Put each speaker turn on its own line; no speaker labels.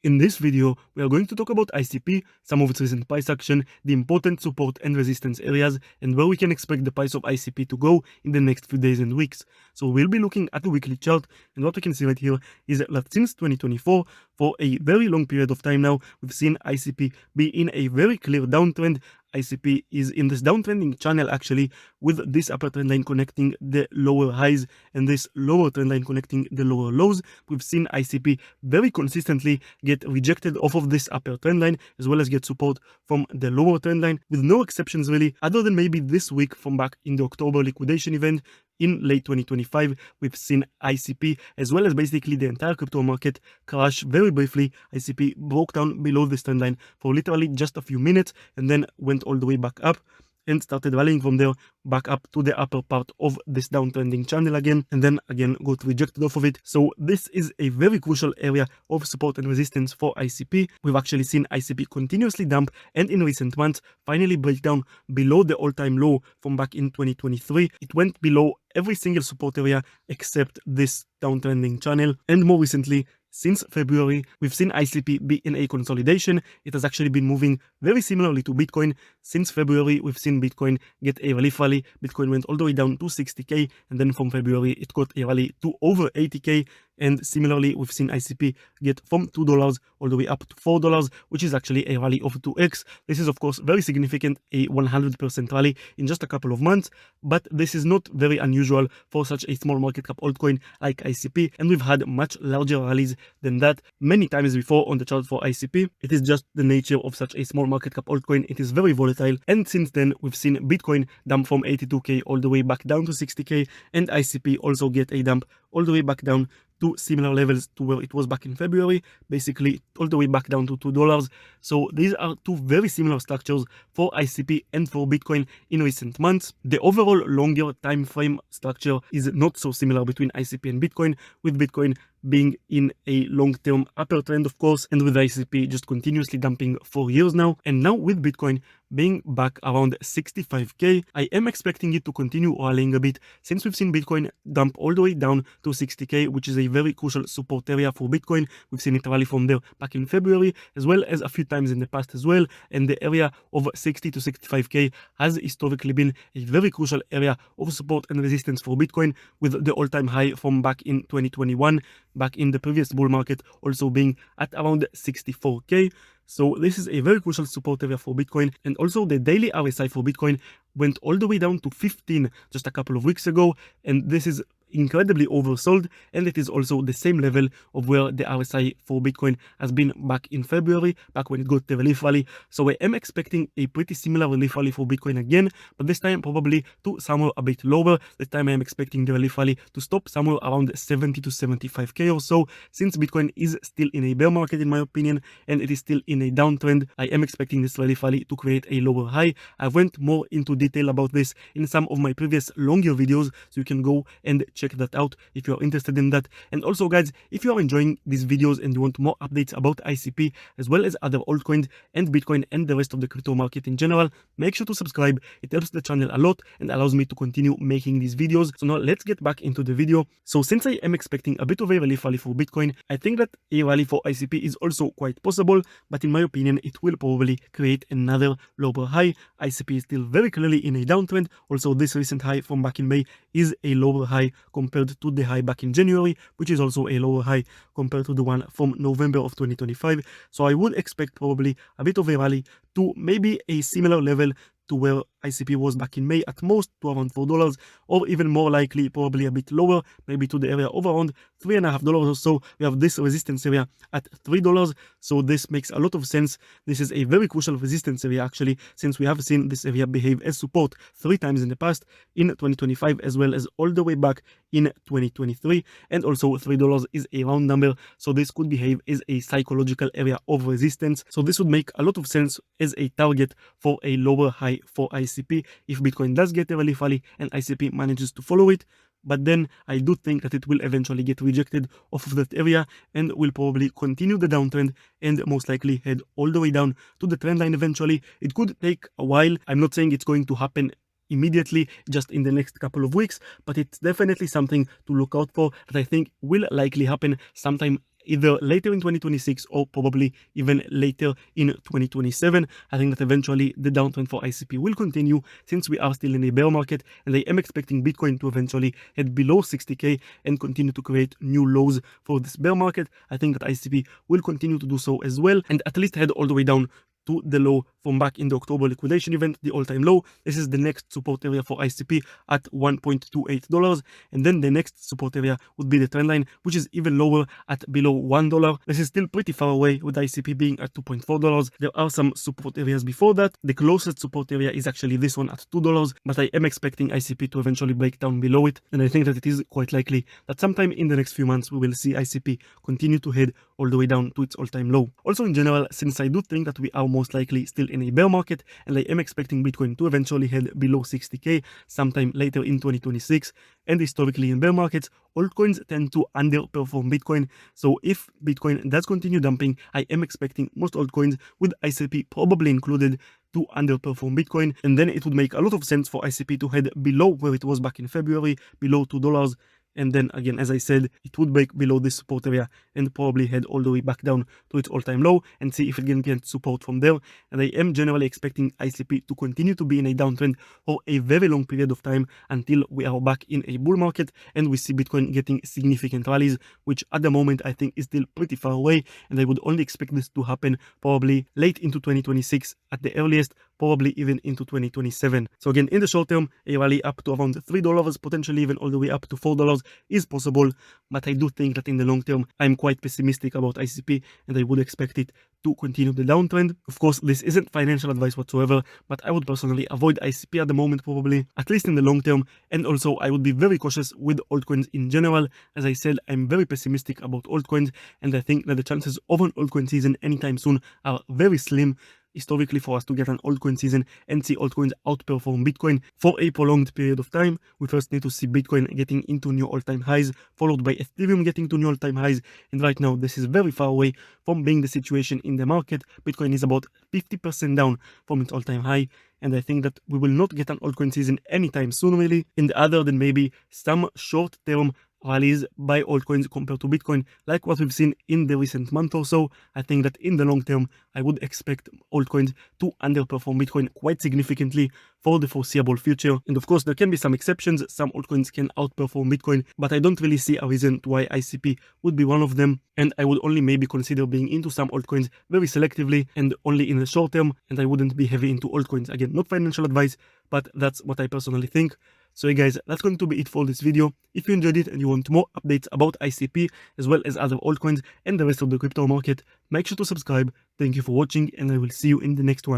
In this video, we are going to talk about ICP, some of its recent price action, the important support and resistance areas, and where we can expect the price of ICP to go in the next few days and weeks. So we'll be looking at the weekly chart, and what we can see right here is that since 2024, for a very long period of time now, we've seen ICP be in a very clear downtrend. ICP is in this downtrending channel actually, with this upper trend line connecting the lower highs and this lower trend line connecting the lower lows. We've seen ICP very consistently get rejected off of this upper trend line, as well as get support from the lower trend line, with no exceptions really, other than maybe this week from back in the October liquidation event in late 2025. We've seen ICP, as well as basically the entire crypto market, crash very briefly. ICP broke down below this trend line for literally just a few minutes, and then went all the way back up and started rallying from there back up to the upper part of this downtrending channel again, and then again got rejected off of it. So this is a very crucial area of support and resistance for ICP. We've actually seen ICP continuously dump, and in recent months finally break down below the all-time low from back in 2023. It went below every single support area except this downtrending channel, and more recently, since February, we've seen ICP be in a consolidation. It has actually been moving very similarly to Bitcoin. Since February, we've seen Bitcoin get a relief rally. Bitcoin went all the way down to 60k, and then from February, it got a rally to over 80k. And similarly, we've seen ICP get from $2 all the way up to $4, which is actually a rally of 2x. This is, of course, very significant, a 100% rally in just a couple of months, but this is not very unusual for such a small market cap altcoin like ICP, and we've had much larger rallies than that many times before on the chart for ICP. It is just the nature of such a small market cap altcoin. It is very volatile, and since then, we've seen Bitcoin dump from 82k all the way back down to 60k, and ICP also get a dump all the way back down to similar levels to where it was back in February, basically all the way back down to $2. So these are two very similar structures for ICP and for Bitcoin in recent months. The overall longer time frame structure is not so similar between ICP and Bitcoin, with Bitcoin being in a long-term upper trend, of course, and with ICP just continuously dumping for years now. And now with Bitcoin being back around 65k, I am expecting it to continue rallying a bit, since we've seen Bitcoin dump all the way down to 60k, which is a very crucial support area for Bitcoin. We've seen it rally from there back in February, as well as a few times in the past as well, and the area of 60 to 65k has historically been a very crucial area of support and resistance for Bitcoin, with the all-time high from back in 2021, back in the previous bull market, also being at around 64k. So this is a very crucial support area for Bitcoin, and also the daily RSI for Bitcoin went all the way down to 15 just a couple of weeks ago, and this is incredibly oversold, and it is also the same level of where the RSI for Bitcoin has been back in February, back when it got the relief rally. So I am expecting a pretty similar relief rally for Bitcoin again, but this time probably to somewhere a bit lower. This time I am expecting the relief rally to stop somewhere around 70 to 75k or so. Since Bitcoin is still in a bear market in my opinion, and it is still in a downtrend, I am expecting this relief rally to create a lower high. I went more into detail about this in some of my previous longer videos, so you can go and check that out if you're interested in that. And also guys, if you are enjoying these videos and you want more updates about ICP as well as other altcoins and Bitcoin and the rest of the crypto market in general, make sure to subscribe. It helps the channel a lot and allows me to continue making these videos. So now let's get back into the video. So since I am expecting a bit of a relief rally for Bitcoin, I think that a rally for ICP is also quite possible, but in my opinion it will probably create another lower high. ICP is still very clearly in a downtrend. Also, this recent high from back in May is a lower high compared to the high back in January, which is also a lower high compared to the one from November of 2025. So I would expect probably a bit of a rally to maybe a similar level to where ICP was back in May, at most to around $4, or even more likely probably a bit lower, maybe to the area of around $3.50 or so. We have this resistance area at $3, so this makes a lot of sense. This is a very crucial resistance area actually, since we have seen this area behave as support 3 times in the past, in 2025 as well as all the way back in 2023, and also $3 is a round number, so this could behave as a psychological area of resistance. So this would make a lot of sense as a target for a lower high for ICP if Bitcoin does get a relief rally and ICP manages to follow it. But then I do think that it will eventually get rejected off of that area and will probably continue the downtrend and most likely head all the way down to the trend line eventually. It could take a while. I'm not saying it's going to happen immediately, just in the next couple of weeks, but it's definitely something to look out for that I think will likely happen sometime either later in 2026 or probably even later in 2027. I think that eventually the downtrend for ICP will continue since we are still in a bear market, and I am expecting Bitcoin to eventually head below 60k and continue to create new lows for this bear market. I think that ICP will continue to do so as well, and at least head all the way down to the low from back in the October liquidation event, the all-time low. This is the next support area for ICP at $1.28, and then the next support area would be the trend line, which is even lower at below $1. This is still pretty far away, with ICP being at $2.4. There are some support areas before that. The closest support area is actually this one at $2, but I am expecting ICP to eventually break down below it, and I think that it is quite likely that sometime in the next few months we will see ICP continue to head all the way down to its all-time low. Also, in general, since I do think that we are most likely still in a bear market, and I am expecting Bitcoin to eventually head below 60k sometime later in 2026, and historically in bear markets, altcoins tend to underperform Bitcoin. So if Bitcoin does continue dumping, I am expecting most altcoins, with ICP probably included, to underperform Bitcoin, and then it would make a lot of sense for ICP to head below where it was back in February, below $2. And then again, as I said, it would break below this support area and probably head all the way back down to its all-time low and see if it can get support from there. And I am generally expecting ICP to continue to be in a downtrend for a very long period of time until we are back in a bull market and we see Bitcoin getting significant rallies, which at the moment I think is still pretty far away, and I would only expect this to happen probably late into 2026 at the earliest, probably even into 2027. So again, in the short term, a rally up to around $3, potentially even all the way up to $4 is possible, but I do think that in the long term, I'm quite pessimistic about ICP, and I would expect it to continue the downtrend. Of course, this isn't financial advice whatsoever, but I would personally avoid ICP at the moment, probably, at least in the long term, and also I would be very cautious with altcoins in general. As I said, I'm very pessimistic about altcoins, and I think that the chances of an altcoin season anytime soon are very slim. Historically, for us to get an altcoin season and see altcoins outperform Bitcoin for a prolonged period of time, we first need to see Bitcoin getting into new all-time highs, followed by Ethereum getting to new all-time highs. And right now, this is very far away from being the situation in the market. Bitcoin is about 50% down from its all-time high, and I think that we will not get an altcoin season anytime soon, really, and other than maybe some short-term rallies by altcoins compared to Bitcoin, like what we've seen in the recent month or so. I think that in the long term, I would expect altcoins to underperform Bitcoin quite significantly for the foreseeable future. And of course, there can be some exceptions. Some altcoins can outperform Bitcoin, but I don't really see a reason why ICP would be one of them. And I would only maybe consider being into some altcoins very selectively and only in the short term, and I wouldn't be heavy into altcoins. Again, not financial advice, but that's what I personally think. So hey guys, that's going to be it for this video. If you enjoyed it and you want more updates about ICP as well as other altcoins and the rest of the crypto market, make sure to subscribe. Thank you for watching, and I will see you in the next one.